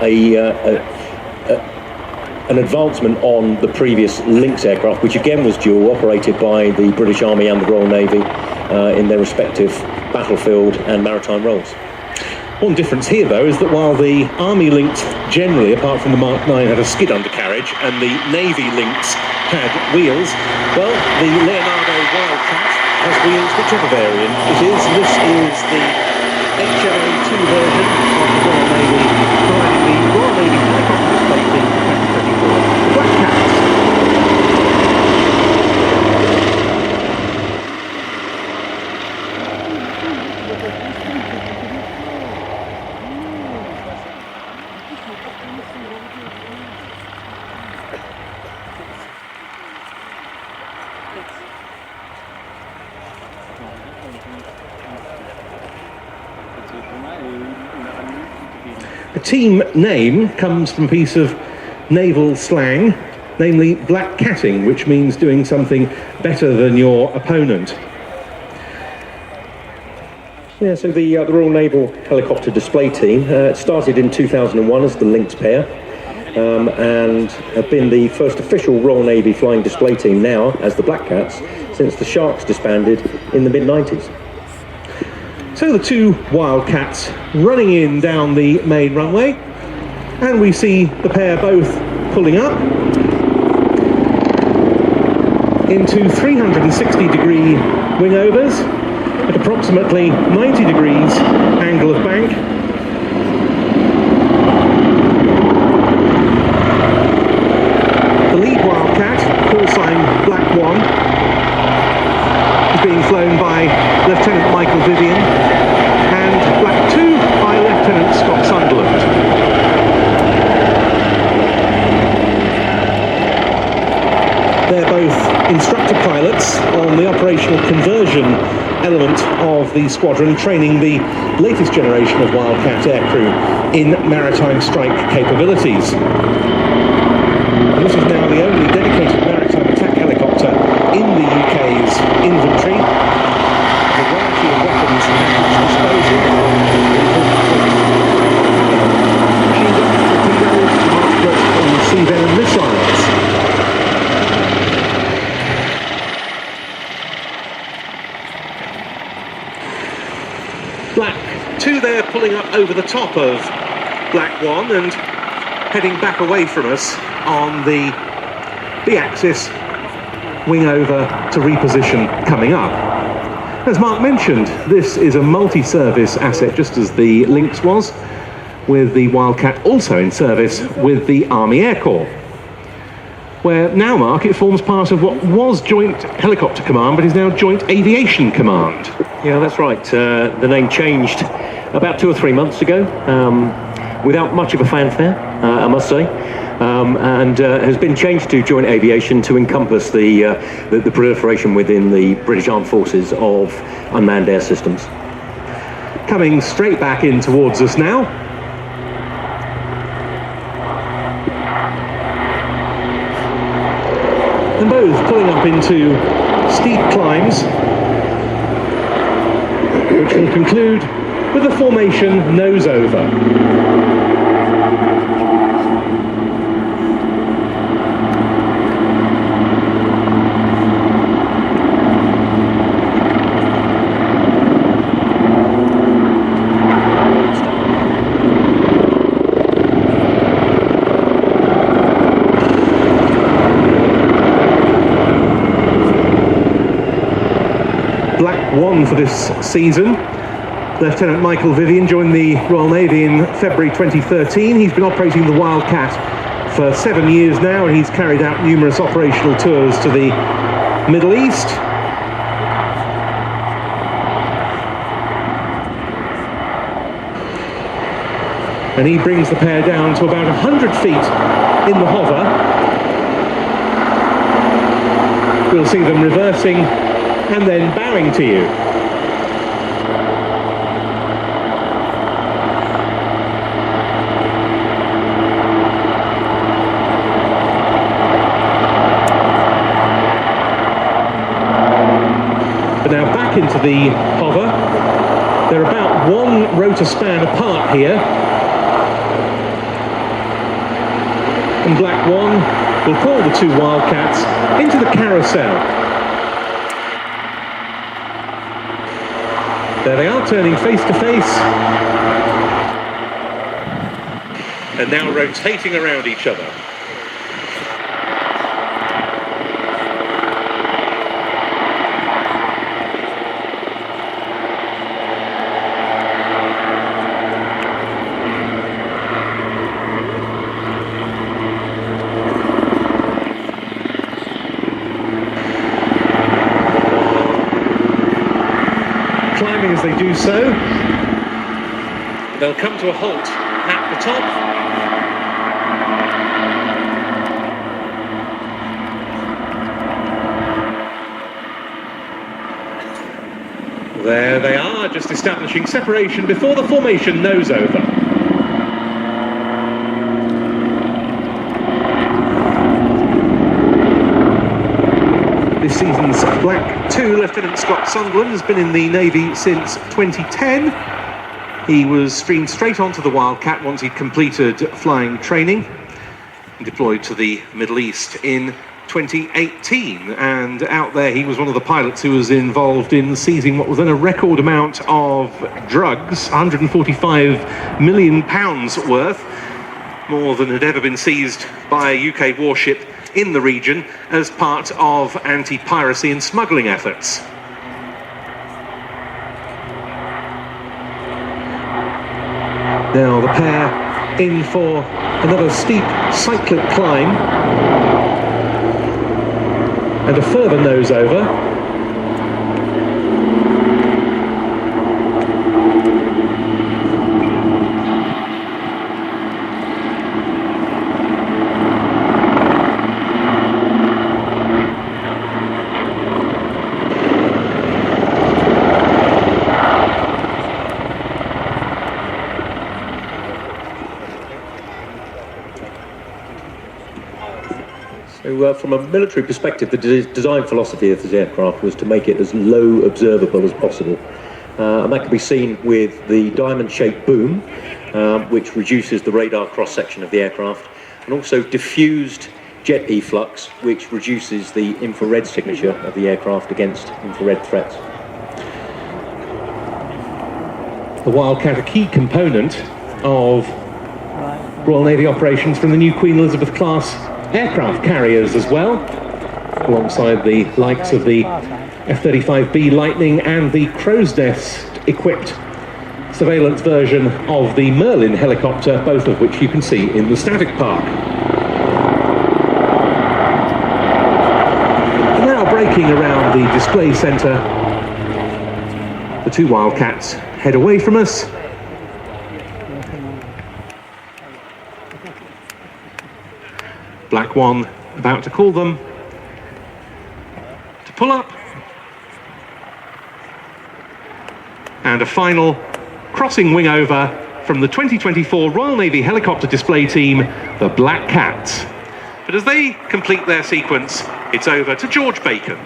an advancement on the previous Lynx aircraft, which again was dual, operated by the British Army and the Royal Navy in their respective battlefield and maritime roles. One difference here, though, is that while the Army Lynx generally, apart from the Mark 9, had a skid undercarriage, and the Navy Lynx had wheels, well, the Leonardo Wildcat has wheels, whichever variant it is. This is the HMA.2 version of the Royal Navy, providing the Royal Navy helicopter display team for 2024. The Black Cats. The team name comes from a piece of naval slang, namely black catting, which means doing something better than your opponent. Yeah, so the Royal Naval Helicopter Display Team started in 2001 as the Lynx pair, and have been the first official Royal Navy flying display team now as the Black Cats since the Sharks disbanded in the mid-90s. So the two Wildcats running in down the main runway, and we see the pair both pulling up into 360-degree wingovers at approximately 90 degrees angle of bank. The lead Wildcat, call sign Black 1, is being flown by Lieutenant Michael Vivian, and Black 2 by Lieutenant Scott Sunderland. They're both instructor pilots on the operational conversion element of the squadron, training the latest generation of Wildcat aircrew in maritime strike capabilities. And this is now the only dedicated maritime attack helicopter in the UK's inventory. A variety of weapons at its disposal. Machine gun torpedoes, Margaret and sea venom missiles. Black 2 there pulling up over the top of Black 1 and heading back away from us on the B-axis, wing over to reposition coming up. As Mark mentioned, this is a multi-service asset, just as the Lynx was, with the Wildcat also in service with the Army Air Corps, where now, Mark, it forms part of what was Joint Helicopter Command, but is now Joint Aviation Command. Yeah, that's right. The name changed about 2 or 3 months ago, without much of a fanfare, I must say. And has been changed to Joint Aviation to encompass the proliferation within the British Armed Forces of unmanned air systems. Coming straight back in towards us now. And both pulling up into steep climbs, which will conclude with a formation nose over. Black 1 for this season. Lieutenant Michael Vivian joined the Royal Navy in February 2013. He's been operating the Wildcat for 7 years now, and he's carried out numerous operational tours to the Middle East. And he brings the pair down to about 100 feet in the hover. We'll see them reversing and then bowing to you. But now back into the hover. They're about 1 rotor span apart here. and Black One will pull the two Wildcats into the carousel. There they are, turning face to face. And now rotating around each other. Climbing as they do so. They'll come to a halt at the top. There they are, just establishing separation before the formation nose over. This season's Black 2 Lieutenant Scott Sunderland has been in the Navy since 2010. He was streamed straight onto the Wildcat once he'd completed flying training and deployed to the Middle East in 2018, and out there he was one of the pilots who was involved in seizing what was then a record amount of drugs, £145 million worth, more than had ever been seized by a UK warship in the region as part of anti-piracy and smuggling efforts. Now the pair in for another steep cyclic climb and a further nose over. So from a military perspective, the design philosophy of this aircraft was to make it as low observable as possible. And that can be seen with the diamond-shaped boom, which reduces the radar cross-section of the aircraft, and also diffused jet efflux, which reduces the infrared signature of the aircraft against infrared threats. The Wildcat, a key component of Royal Navy operations from the new Queen Elizabeth class aircraft carriers as well, alongside the likes of the F-35B Lightning and the crow's nest equipped surveillance version of the Merlin helicopter, both of which you can see in the static park. And now braking around the display centre, the two Wildcats head away from us. Black One about to call them to pull up, and a final crossing wing over from the 2024 Royal Navy helicopter display team, the Black Cats. But as they complete their sequence, it's over to George Bacon.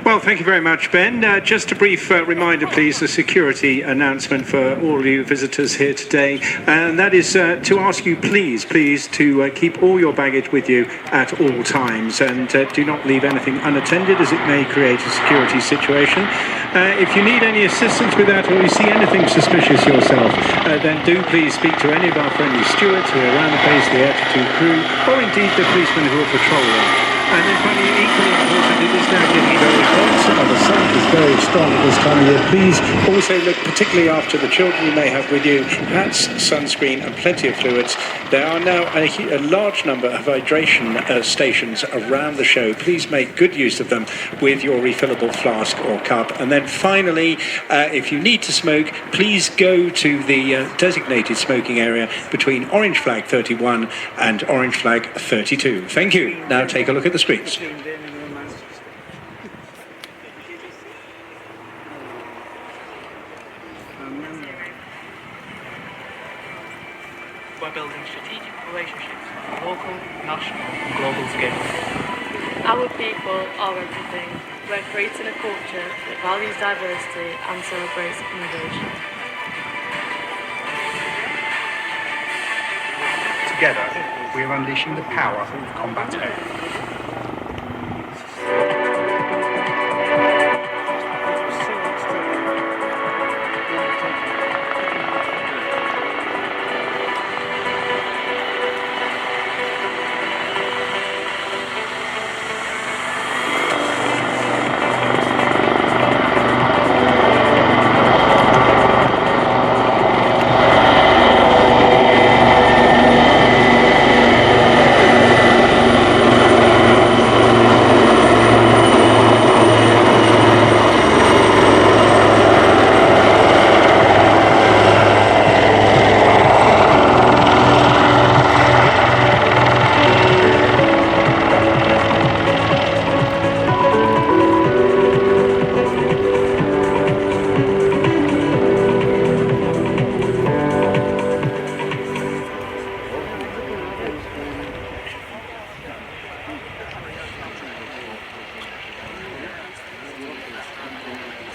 Well, thank you very much, Ben. Just a brief reminder, please, a security announcement for all you visitors here today, and that is to ask you, please, to keep all your baggage with you at all times, and do not leave anything unattended, as it may create a security situation. If you need any assistance with that, or you see anything suspicious yourself, then do please speak to any of our friendly stewards who are around the base, the Air 2 crew, or indeed the policemen who are patrolling. And then finally, equally important, it is now getting very hot. The sun is very strong at this time of year. Please also look, particularly after the children you may have with you, hats, sunscreen and plenty of fluids. There are now a large number of hydration stations around the show. Please make good use of them with your refillable flask or cup. And then finally, if you need to smoke, please go to the designated smoking area between Orange Flag 31 and Orange Flag 32. Thank you. Now take a look at the screens. By building strategic relationships on a local, national and global scale. Our people are everything. We're creating a culture that values diversity and celebrates innovation. Together, we are unleashing the power of combat air.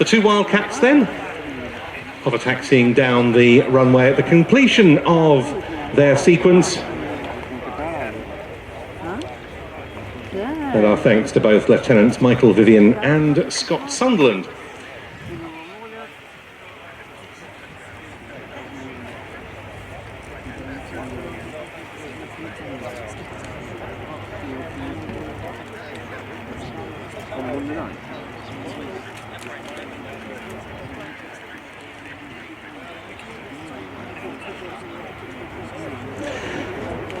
The two Wildcats then, hover taxiing down the runway at the completion of their sequence. And our thanks to both Lieutenants Michael Vivian and Scott Sunderland.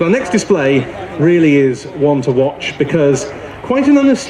Our next display really is one to watch because quite an unassuming